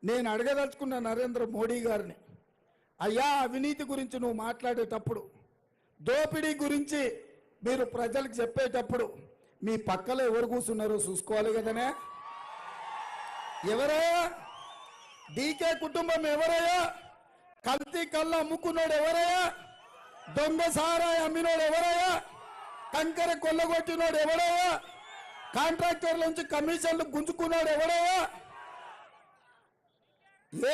నేను అడగదలుచుకున్న నరేంద్ర మోడీ గారిని, అయ్యా అవినీతి గురించి నువ్వు మాట్లాడేటప్పుడు, దోపిడీ గురించి మీరు ప్రజలకు చెప్పేటప్పుడు మీ పక్కలో ఎవరు కూర్చున్నారో చూసుకోవాలి కదనే. ఎవరయ్యా డీకే కుటుంబం? ఎవరయ్యా కల్తీ కళ్ళ అమ్ముకున్నాడు? ఎవరయ్యా దొంగ సారాయి అమ్మినోడు? ఎవరయ్యా కంకర కొల్లగొట్టినోడు? ఎవరయ్యా కాంట్రాక్టర్ల నుంచి కమిషన్లు గుంజుకున్నాడు? ఎవరయ్యా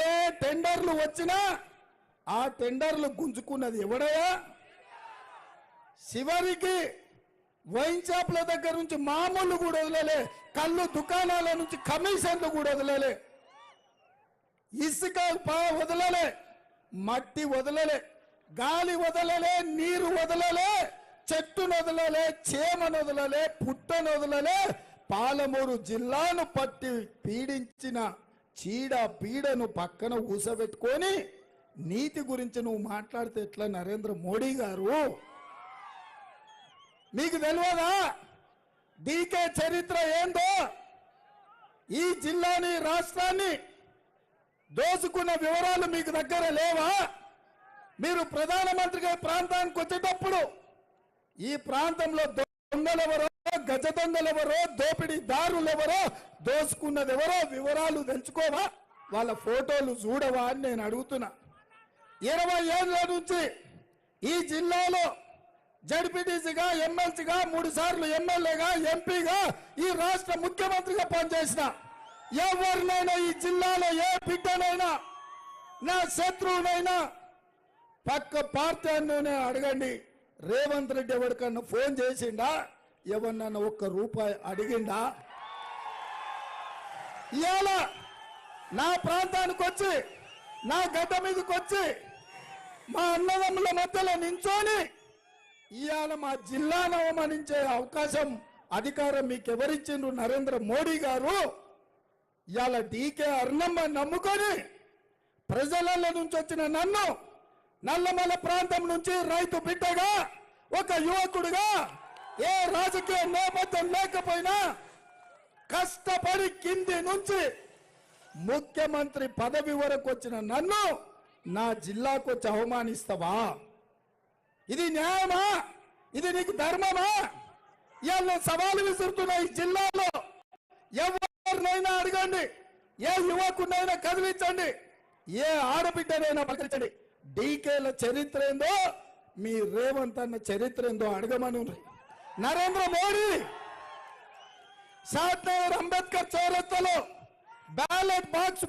ఏ టెండర్లు వచ్చినా ఆ టెండర్లు గుంజుకున్నది ఎవడయ్యా? చివరికి వైన్ షాప్ల దగ్గర నుంచి మామూలు కూడా వదలలే, కళ్ళు దుకాణాల నుంచి కమిషన్లు కూడా వదలలే, ఇసుక వదలలే, మట్టి వదలలే, గాలి వదలలే, నీరు వదలలే, చెట్టును వదలలే, చేమను వదలలే, పుట్టను వదలలే. పాలమూరు జిల్లాను పట్టి పీడించిన చీడ పీడను పక్కన ఊసబెట్టుకొని నీతి గురించి నువ్వు మాట్లాడితే ఎట్లా నరేంద్ర మోడీ గారు? మీకు తెలియదా డీకే చరిత్ర ఏందో? ఈ జిల్లాని రాష్ట్రాన్ని దోసుకున్న వివరాలు మీకు దగ్గర లేవా? మీరు ప్రధానమంత్రిగా ప్రాంతానికి వచ్చేటప్పుడు ఈ ప్రాంతంలో దొంగలెవరో, గజ దొంగలెవరో, దోపిడీదారులెవరో, దోసుకున్నదెవరో వివరాలు తెలుసుకోవా? వాళ్ళ ఫోటోలు చూడవా అని నేను అడుగుతున్నా. 20 ఏళ్ల నుంచి ఈ జిల్లాలో జడ్పీటీసీగా, ఎమ్మెల్సీగా, 3 సార్లు ఎమ్మెల్యేగా, ఎంపీగా, ఈ రాష్ట్ర ముఖ్యమంత్రిగా పనిచేసిన ఎవరినైనా ఈ జిల్లాలో ఏ బిడ్డనైనా, నా శత్రువునైనా, పక్క పార్టీ అన్ననే అడగండి, రేవంత్ రెడ్డి ఎవరికన్నా ఫోన్ చేసిండా? ఎవరినన్నా ₹1 అడిగిండా? ఇవాళ నా ప్రాంతానికి వచ్చి, నా గడ్డ మీదకి వచ్చి, మా అన్నదమ్ముల మధ్యలో నించోని ఇవాళ మా జిల్లాను అవమానించే అవకాశం, అధికారం మీకు ఎవరిచ్చిండ్రు? నరేంద్ర మోడీ గారు. ఇవాళ డీకే అర్ణమ్మ నమ్ముకొని ప్రజల నుంచి వచ్చిన నన్ను, నల్లమల ప్రాంతం నుంచి రైతు బిడ్డగా, ఒక యువకుడుగా, ఏ రాజకీయ నేపథ్యం లేకపోయినా కష్టపడి కింది నుంచి ముఖ్యమంత్రి పదవి వరకు వచ్చిన నన్ను నా జిల్లాకు వచ్చి అవమానిస్తావా? ఇది న్యాయమా? ఇది నీకు ధర్మమా? ఇవాళ సవాలు విసురుతున్న ఈ జిల్లాలో ఎవరినైనా అడగండి, ఏ యువకునైనా కదిలించండి, ఏ ఆడబిడ్డనైనా పలకరించండి. డీకేల చరిత్ర ఏందో, మీ రేవంత్ అన్న చరిత్ర ఏందో అడగమను. నరేంద్ర మోడీ షాద్ నగర్ అంబేద్కర్ చౌరస్తాలో బ్యాలెట్ బాక్స్